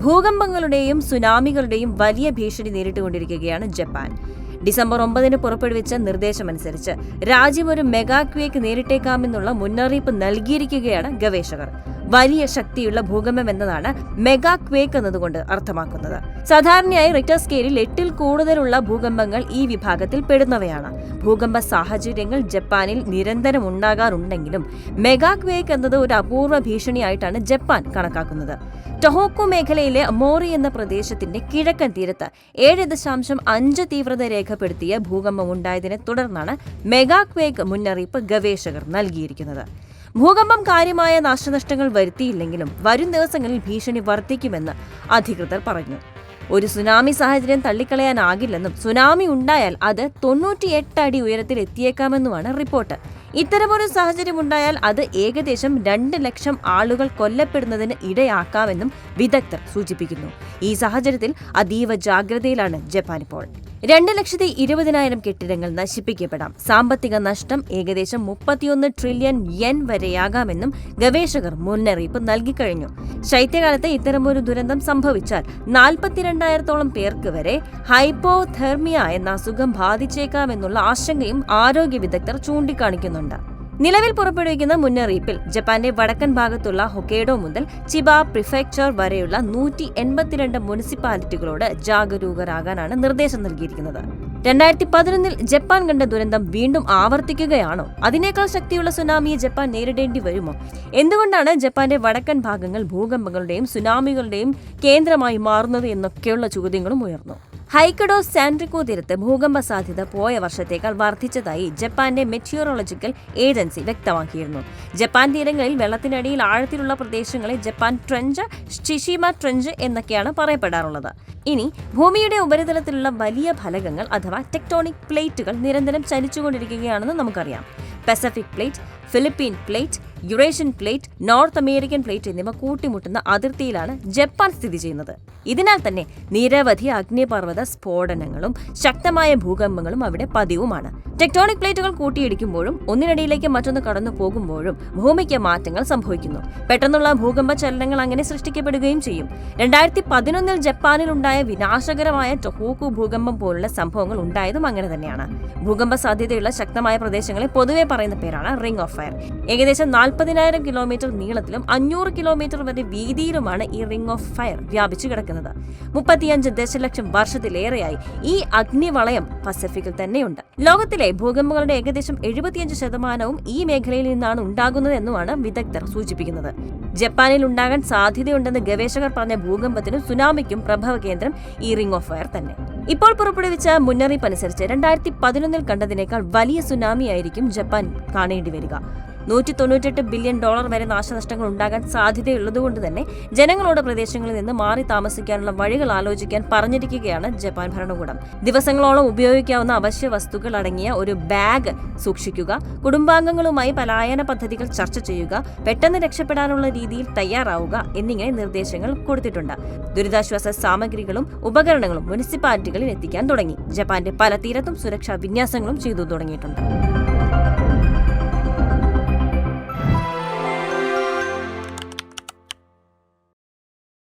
ഭൂകമ്പങ്ങളുടെയും സുനാമികളുടെയും വലിയ ഭീഷണി നേരിട്ടുകൊണ്ടിരിക്കുകയാണ് Japan. December 9 പുറപ്പെടുവിച്ച നിർദ്ദേശമനുസരിച്ച് രാജ്യം ഒരു മെഗാ ക്വേക്ക് നേരിട്ടേക്കാമെന്നുള്ള മുന്നറിയിപ്പ് നൽകിയിരിക്കുകയാണ് ഗവേഷകർ. വലിയ ശക്തിയുള്ള ഭൂകമ്പം എന്നതാണ് മെഗാ ക്വേക്ക് എന്നതുകൊണ്ട് അർത്ഥമാക്കുന്നത്. സാധാരണയായി റിക്ടർ സ്കെയിലിൽ 8-ൽ കൂടുതലുള്ള ഭൂകമ്പങ്ങൾ ഈ വിഭാഗത്തിൽ പെടുന്നവയാണ്. ഭൂകമ്പ സാഹചര്യങ്ങൾ ജപ്പാനിൽ നിരന്തരം ഉണ്ടാകാറുണ്ടെങ്കിലും മെഗാ ക്വേക്ക് എന്നത് ഒരു അപൂർവ ഭീഷണിയായിട്ടാണ് ജപ്പാൻ കണക്കാക്കുന്നത്. ടൊഹോക്കു മേഖലയിലെ മോറി എന്ന പ്രദേശത്തിന്റെ കിഴക്കൻ തീരത്ത് 7.5 തീവ്രത രേഖപ്പെടുത്തിയ ഭൂകമ്പമുണ്ടായതിനെ തുടർന്നാണ് മെഗാ ക്വേക്ക് മുന്നറിയിപ്പ് ഗവേഷകർ നൽകിയിരിക്കുന്നത്. ഭൂകമ്പം കാര്യമായ നാശനഷ്ടങ്ങൾ വരുത്തിയില്ലെങ്കിലും വരും ദിവസങ്ങളിൽ ഭീഷണി വർദ്ധിക്കുമെന്ന് അധികൃതർ പറഞ്ഞു. ഒരു സുനാമി സാഹചര്യം തള്ളിക്കളയാനാകില്ലെന്നും സുനാമി ഉണ്ടായാൽ അത് 98 അടി ഉയരത്തിൽ എത്തിയേക്കാമെന്നുമാണ് റിപ്പോർട്ട്. ഇത്തരമൊരു സാഹചര്യം ഉണ്ടായാൽ അത് ഏകദേശം 2 ലക്ഷം ആളുകൾ കൊല്ലപ്പെടുന്നതിന് ഇടയാക്കാമെന്നും വിദഗ്ധർ സൂചിപ്പിക്കുന്നു. ഈ സാഹചര്യത്തിൽ അതീവ ജാഗ്രതയിലാണ് ജപ്പാൻ ഇപ്പോൾ. 2,20,000 കെട്ടിടങ്ങൾ നശിപ്പിക്കപ്പെടാം. സാമ്പത്തിക നഷ്ടം ഏകദേശം 31 ട്രില്യൺ യെൻ വരെയാകാമെന്നും ഗവേഷകർ മുന്നറിയിപ്പ് നൽകിക്കഴിഞ്ഞു. ശൈത്യകാലത്ത് ഇത്തരമൊരു ദുരന്തം സംഭവിച്ചാൽ 42,000-ഓളം പേർക്ക് വരെ ഹൈപ്പോതെർമിയ എന്ന അസുഖം ബാധിച്ചേക്കാമെന്നുള്ള ആശങ്കയും ആരോഗ്യ വിദഗ്ധർ ചൂണ്ടിക്കാണിക്കുന്നുണ്ട്. നിലവിൽ പുറപ്പെടുവിക്കുന്ന മുന്നറിയിപ്പിൽ ജപ്പാന്റെ വടക്കൻ ഭാഗത്തുള്ള ഹൊക്കൈഡോ മുതൽ ചിബ പ്രിഫെക്ചർ വരെയുള്ള 182 മുനിസിപ്പാലിറ്റികളോട് ജാഗരൂകരാകാനാണ് നിർദ്ദേശം നൽകിയിരിക്കുന്നത്. 2011 ജപ്പാൻ കണ്ട ദുരന്തം വീണ്ടും ആവർത്തിക്കുകയാണോ? അതിനേക്കാൾ ശക്തിയുള്ള സുനാമിയെ ജപ്പാൻ നേരിടേണ്ടി വരുമോ? എന്തുകൊണ്ടാണ് ജപ്പാന്റെ വടക്കൻ ഭാഗങ്ങൾ ഭൂകമ്പങ്ങളുടെയും സുനാമികളുടെയും കേന്ദ്രമായി മാറുന്നത് എന്നൊക്കെയുള്ള ചോദ്യങ്ങളും ഉയർന്നു. ഹൈക്കഡോ സാൻറിക്കോ തീരത്ത് ഭൂകമ്പ സാധ്യത പോയ വർഷത്തേക്കാൾ വർദ്ധിച്ചതായി ജപ്പാന്റെ മെറ്റിയോറോളജിക്കൽ ഏജൻസി വ്യക്തമാക്കിയിരുന്നു. ജപ്പാൻ തീരങ്ങളിൽ വെള്ളത്തിനടിയിൽ ആഴത്തിലുള്ള പ്രദേശങ്ങളെ ജപ്പാൻ ട്രെഞ്ച്, ഷിഷിമ ട്രെഞ്ച് എന്നൊക്കെയാണ് പറയപ്പെടാറുള്ളത്. ഇനി ഭൂമിയുടെ ഉപരിതലത്തിലുള്ള വലിയ ഫലകങ്ങൾ അഥവാ ടെക്ടോണിക് പ്ലേറ്റുകൾ നിരന്തരം ചലിച്ചുകൊണ്ടിരിക്കുകയാണെന്ന് നമുക്കറിയാം. Pacific plate, Philippine plate, Eurasian plate, north American plate എന്നിവ കൂട്ടിമുട്ടുന്ന അതിർത്തിയിലാണ് ജപ്പാൻ സ്ഥിതി ചെയ്യുന്നത്. ഇതിനാൽ തന്നെ നിരവധി അഗ്നിപർവ്വത സ്ഫോടനങ്ങളും ശക്തമായ ഭൂകമ്പങ്ങളും അവിടെ പതിവുമാണ്. ടെക്ടോണിക് പ്ലേറ്റുകൾ കൂട്ടിയിടിക്കുമ്പോഴും ഒന്നിനടിയിലേക്ക് മറ്റൊന്ന് കടന്നു പോകുമ്പോഴും ഭൂമിക്ക് മാറ്റങ്ങൾ സംഭവിക്കുന്നു. പെട്ടെന്നുള്ള ഭൂകമ്പ ചലനങ്ങൾ അങ്ങനെ സൃഷ്ടിക്കപ്പെടുകയും ചെയ്യും. 2011 ജപ്പാനിലുണ്ടായ വിനാശകരമായ ടൊഹോക്കു ഭൂകമ്പം പോലുള്ള സംഭവങ്ങൾ ഉണ്ടായതും അങ്ങനെ തന്നെയാണ്. ഭൂകമ്പ സാധ്യതയുള്ള ശക്തമായ പ്രദേശങ്ങളെ പൊതുവെ പറയുന്ന പേരാണ് റിംഗ് ഓഫ് ഫയർ. ഏകദേശം 40,000 കിലോമീറ്റർ നീളത്തിലും 500 കിലോമീറ്റർ വരെ വീതിയിലുമാണ് ഈ റിംഗ് ഓഫ് ഫയർ വ്യാപിച്ചു കിടക്കുന്നത്. 35 ദശലക്ഷം വർഷത്തിലേറെയായി ഈ അഗ്നിവളയം പസഫിക്കിൽ തന്നെയുണ്ട്. ലോകത്തിലെ ഭൂകമ്പങ്ങളുടെ ഏകദേശം 75% ഈ മേഖലയിൽ നിന്നാണ് ഉണ്ടാകുന്നത് എന്നുമാണ് വിദഗ്ധർ സൂചിപ്പിക്കുന്നത്. ജപ്പാനിൽ ഉണ്ടാകാൻ സാധ്യതയുണ്ടെന്ന് ഗവേഷകർ പറഞ്ഞ ഭൂകമ്പത്തിനും സുനാമിക്കും പ്രഭവ കേന്ദ്രം ഈ റിംഗ് ഓഫ് ഫയർ തന്നെ. ഇപ്പോൾ പുറപ്പെടുവിച്ച മുന്നറിയിപ്പ് അനുസരിച്ച് 2011 കണ്ടതിനേക്കാൾ വലിയ സുനാമിയായിരിക്കും ജപ്പാൻ കാണേണ്ടി വരിക. $198 ബില്യൺ വരെ നാശനഷ്ടങ്ങൾ ഉണ്ടാകാൻ സാധ്യതയുള്ളതുകൊണ്ട് തന്നെ ജനങ്ങളോട് പ്രദേശങ്ങളിൽ നിന്ന് മാറി താമസിക്കാനുള്ള വഴികൾ ആലോചിക്കാൻ പറഞ്ഞിരിക്കുകയാണ് ജപ്പാൻ ഭരണകൂടം. ദിവസങ്ങളോളം ഉപയോഗിക്കാവുന്ന അവശ്യ വസ്തുക്കൾ അടങ്ങിയ ഒരു ബാഗ് സൂക്ഷിക്കുക, കുടുംബാംഗങ്ങളുമായി പലായന പദ്ധതികൾ ചർച്ച ചെയ്യുക, പെട്ടെന്ന് രക്ഷപ്പെടാനുള്ള രീതിയിൽ തയ്യാറാവുക എന്നിങ്ങനെ നിർദ്ദേശങ്ങൾ കൊടുത്തിട്ടുണ്ട്. ദുരിതാശ്വാസ സാമഗ്രികളും ഉപകരണങ്ങളും മുനിസിപ്പാലിറ്റികളിൽ എത്തിക്കാൻ തുടങ്ങി. ജപ്പാന്റെ പല തീരത്തും സുരക്ഷാ വിന്യാസങ്ങളും ചെയ്തു തുടങ്ങിയിട്ടുണ്ട്.